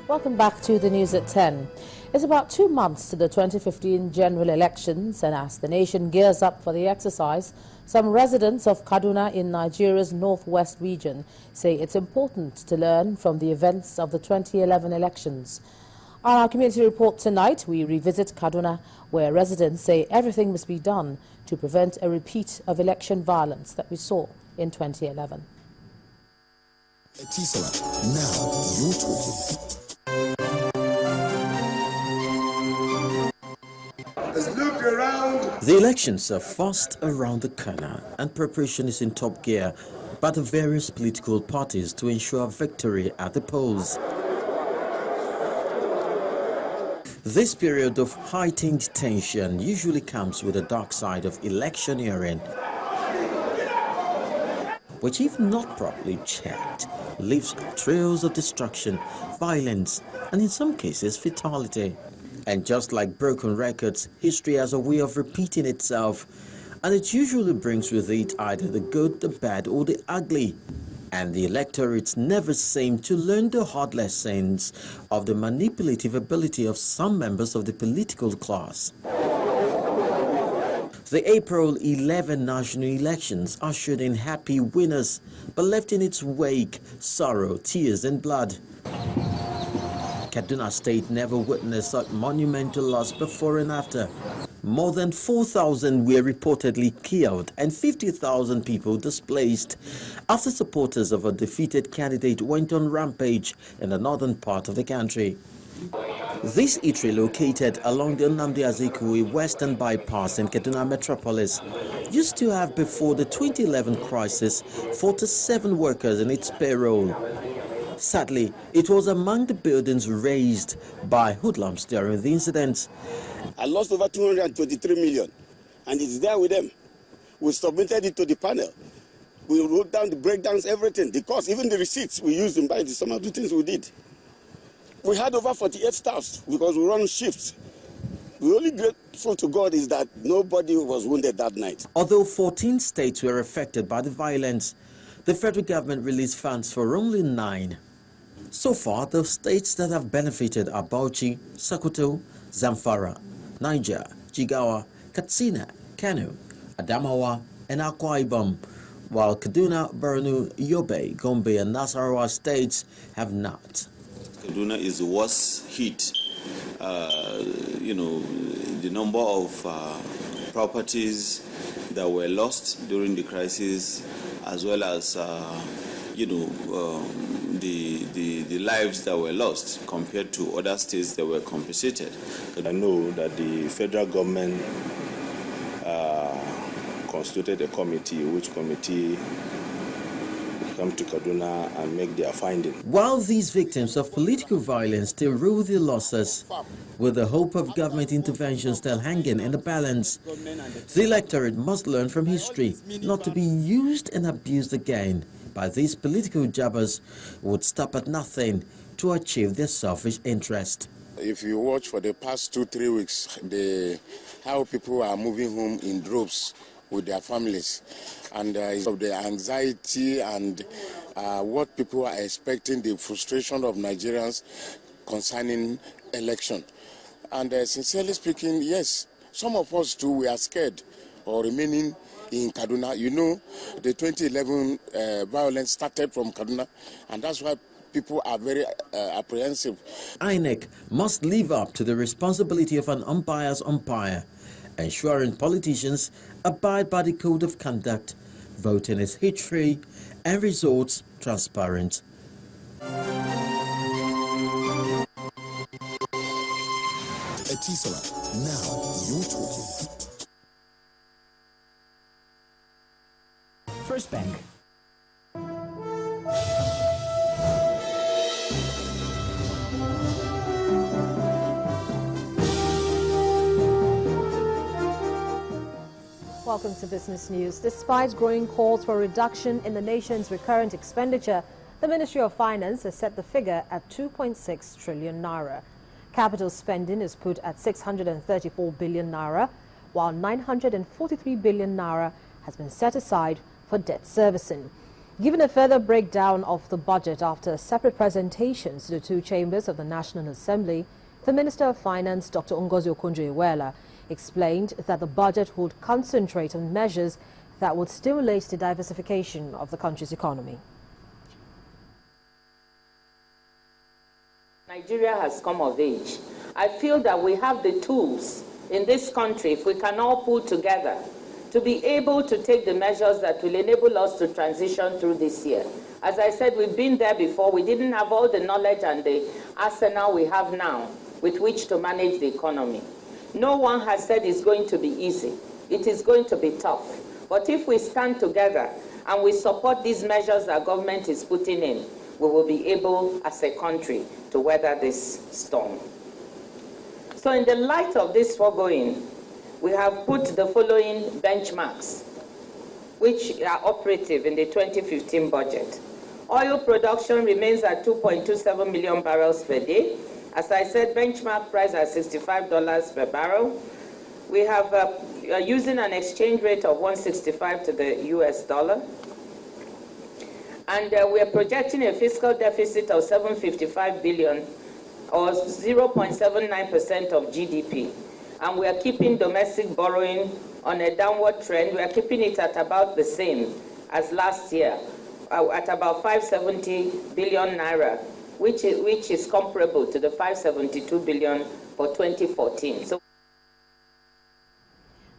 Welcome back to the news at 10. It's about 2 months to the 2015 general elections, and as the nation gears up for the exercise, some residents of Kaduna in Nigeria's northwest region say it's important to learn from the events of the 2011 elections. On our community report tonight, we revisit Kaduna, where residents say everything must be done to prevent a repeat of election violence that we saw in 2011. Now you're talking. Look around. The elections are fast around the corner, and preparation is in top gear by the various political parties to ensure victory at the polls. This period of heightened tension usually comes with a dark side of electioneering, which, if not properly checked, leaves trails of destruction, violence, and in some cases fatality. And just like broken records, history has a way of repeating itself, and it usually brings with it either the good, the bad, or the ugly. And the electorates never seem to learn the hard lessons of the manipulative ability of some members of the political class. The April 11 national elections ushered in happy winners, but left in its wake sorrow, tears, and blood. Kaduna State never witnessed such monumental loss before and after. More than 4,000 were reportedly killed and 50,000 people displaced after supporters of a defeated candidate went on rampage in the northern part of the country. This eatery, located along the Nnamdi Azikiwe Western Bypass in Kaduna Metropolis, used to have, before the 2011 crisis, 47 workers in its payroll. Sadly, it was among the buildings razed by hoodlums during the incident. I lost over 223 million, and it's there with them. We submitted it to the panel. We wrote down the breakdowns, everything, the cost, even the receipts we used in buying some of the things we did. We had over 48 staffs because we run shifts. We're only grateful to God is that nobody was wounded that night. Although 14 states were affected by the violence, the federal government released funds for only 9. So far, the states that have benefited are Bauchi, Sokoto, Zamfara, Niger, Jigawa, Katsina, Kano, Adamawa, and Akwa Ibom, while Kaduna, Borno, Yobe, Gombe, and Nasarawa states have not. Kaduna is the worst hit. The number of properties that were lost during the crisis, as well as the lives that were lost compared to other states that were compensated. I know that the federal government constituted a committee, which committee come to Kaduna and make their finding. While these victims of political violence still rue their losses, with the hope of government intervention still hanging in the balance, the electorate must learn from history not to be used and abused again by these political jobbers who would stop at nothing to achieve their selfish interest. If you watch for the past 2-3 weeks, how people are moving home in droves with their families, and of the anxiety and what people are expecting, the frustration of Nigerians concerning election. And sincerely speaking, yes, some of us too, we are scared or remaining in Kaduna. You know, the 2011 violence started from Kaduna, and that's why people are very apprehensive. INEC must live up to the responsibility of an umpire's umpire, ensuring politicians abide by the code of conduct, voting is hate-free, and results transparent. Now you're talking. First Bank. Welcome to Business News. Despite growing calls for a reduction in the nation's recurrent expenditure, the Ministry of Finance has set the figure at 2.6 trillion naira. Capital spending is put at 634 billion naira, while 943 billion naira has been set aside for debt servicing. Giving a further breakdown of the budget after separate presentations to the two chambers of the National Assembly, the Minister of Finance, Dr. Ngozi Okonjo-Iweala, explained that the budget would concentrate on measures that would stimulate the diversification of the country's economy. Nigeria has come of age. I feel that we have the tools in this country, if we can all pull together, to be able to take the measures that will enable us to transition through this year. As I said, we've been there before. We didn't have all the knowledge and the arsenal we have now with which to manage the economy. No one has said it's going to be easy. It is going to be tough. But if we stand together and we support these measures that government is putting in, we will be able, as a country, to weather this storm. So in the light of this foregoing, we have put the following benchmarks, which are operative in the 2015 budget. Oil production remains at 2.27 million barrels per day. As I said, benchmark price at $65 per barrel. We have using an exchange rate of 165 to the US dollar. And we are projecting a fiscal deficit of 755 billion, or 0.79% of GDP. And we are keeping domestic borrowing on a downward trend. We are keeping it at about the same as last year, at about 570 billion naira, which is comparable to the 572 billion for 2014. So,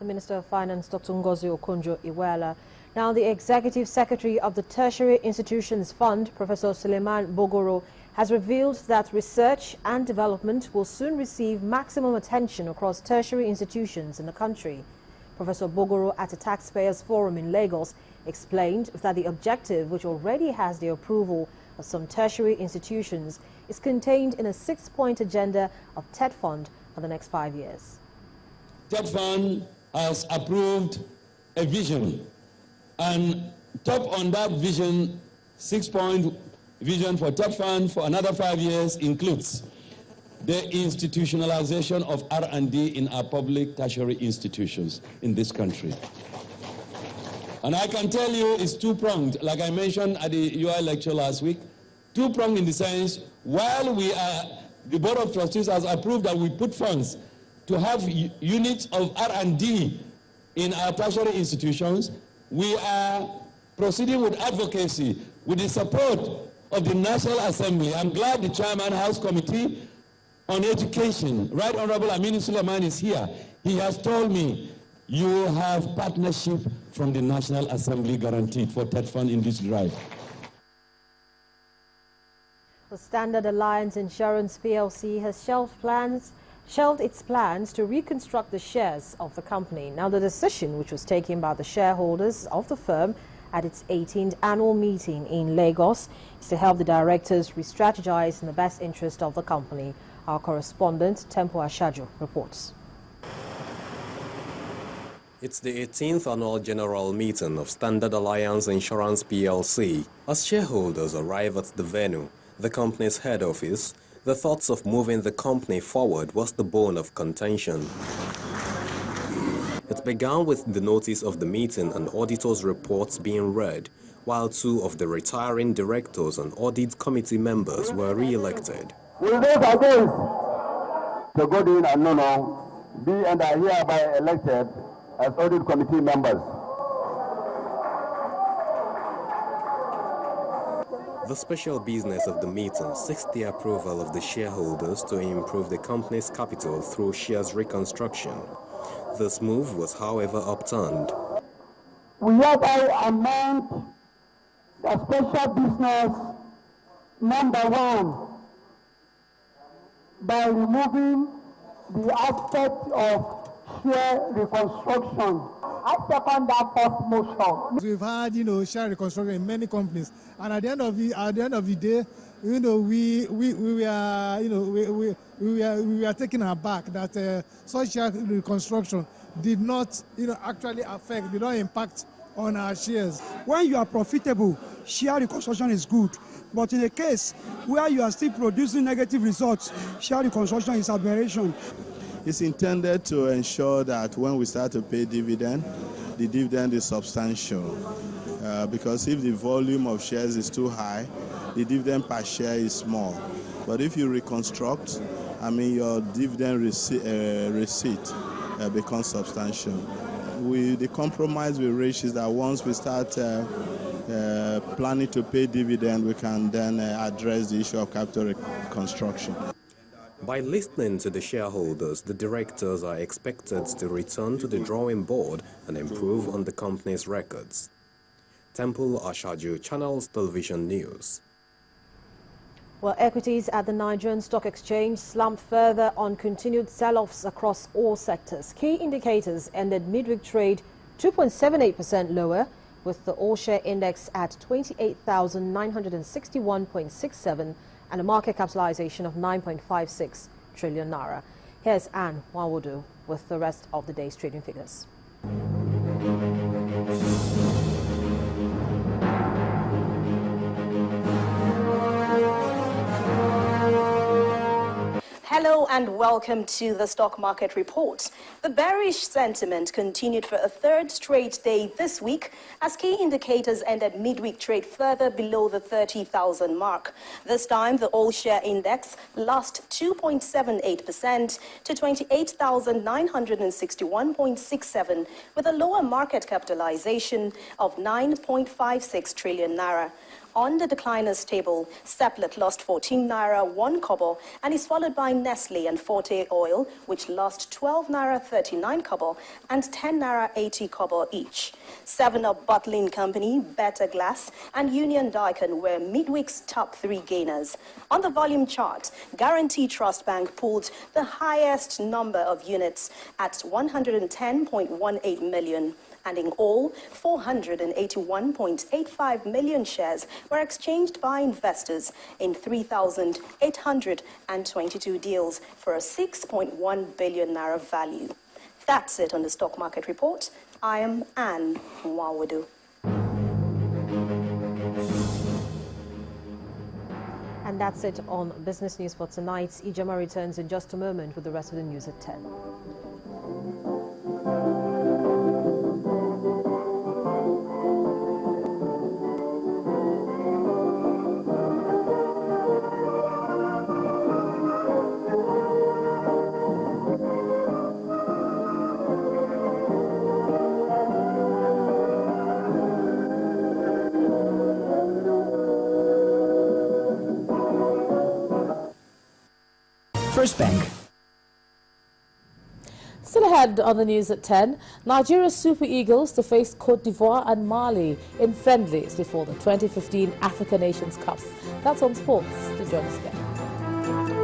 the Minister of Finance, Dr. Ngozi Okonjo-Iweala. Now, the Executive Secretary of the Tertiary Institutions Fund, Professor Suleiman Bogoro, has revealed that research and development will soon receive maximum attention across tertiary institutions in the country. Professor Bogoro, at a taxpayers forum in Lagos, explained that the objective, which already has the approval of some tertiary institutions, is contained in a 6-point agenda of TED Fund for the next 5 years. TED Fund has approved a vision, and top on that vision, 6-point vision for TED Fund for another 5 years includes the institutionalization of R&D in our public tertiary institutions in this country. And I can tell you it's two-pronged, like I mentioned at the UI lecture last week, two-pronged in the sense, while the Board of Trustees has approved that we put funds to have units of R&D in our tertiary institutions, we are proceeding with advocacy with the support of the National Assembly. I'm glad the Chairman House Committee on Education, Right Honorable Aminu Suleiman, is here. He has told me you will have partnership from the National Assembly guaranteed for TED Fund in this drive. The Standard Alliance Insurance PLC has shelved its plans to reconstruct the shares of the company. Now, the decision, which was taken by the shareholders of the firm at its 18th annual meeting in Lagos, is to help the directors re-strategize in the best interest of the company. Our correspondent, Tempo Ashajo, reports. It's the 18th annual general meeting of Standard Alliance Insurance PLC. As shareholders arrive at the venue, the company's head office, the thoughts of moving the company forward was the bone of contention. It began with the notice of the meeting and auditors' reports being read, while two of the retiring directors and audit committee members were re-elected. Will those against the good in and no be and are hereby elected as audit committee members? The special business of the meeting seeks the approval of the shareholders to improve the company's capital through shares reconstruction. This move was, however, upturned. We hereby amend the special business number 1 by removing the aspect of share reconstruction. I second that first motion. We've had, share reconstruction in many companies, and at the end of the day, we are taken aback that such share reconstruction did not, actually affect, did not impact on our shares. When you are profitable, share reconstruction is good. But in a case where you are still producing negative results, share reconstruction is aberration. It's intended to ensure that when we start to pay dividend, the dividend is substantial. because if the volume of shares is too high, the dividend per share is small. But if you reconstruct, I mean, your dividend receipt becomes substantial. The compromise we reach is that once we start planning to pay dividend, we can then address the issue of capital reconstruction. By listening to the shareholders, the directors are expected to return to the drawing board and improve on the company's records. Temple Ashaju, Channels Television News. Well, equities at the Nigerian Stock Exchange slumped further on continued sell-offs across all sectors. Key indicators ended midweek trade 2.78% lower, with the all-share index at 28,961.67 and a market capitalization of 9.56 trillion naira. Here's Anne Nwawudu with the rest of the day's trading figures. Hello and welcome to the Stock Market Report. The bearish sentiment continued for a third straight day this week as key indicators ended midweek trade further below the 30,000 mark. This time, the all-share index lost 2.78% to 28,961.67 with a lower market capitalization of 9.56 trillion naira. On the decliners table, Seplat lost 14 naira 1 kobo and is followed by Nestle and Forte Oil, which lost 12 naira 39 kobo and 10 naira 80 kobo each. 7-Up Bottling Company, Better Glass, and Union Daikin were midweek's top three gainers. On the volume chart, Guarantee Trust Bank pulled the highest number of units at 110.18 million. And in all, 481.85 million shares were exchanged by investors in 3,822 deals for a 6.1 billion naira value. That's it on the Stock Market Report. I am Anne Nwawudu. And that's it on Business News for tonight. Ijama returns in just a moment with the rest of the news at 10. First Bank. Still ahead on the news at 10, Nigeria's Super Eagles to face Cote d'Ivoire and Mali in friendlies before the 2015 Africa Nations Cup. That's on sports. To join us again.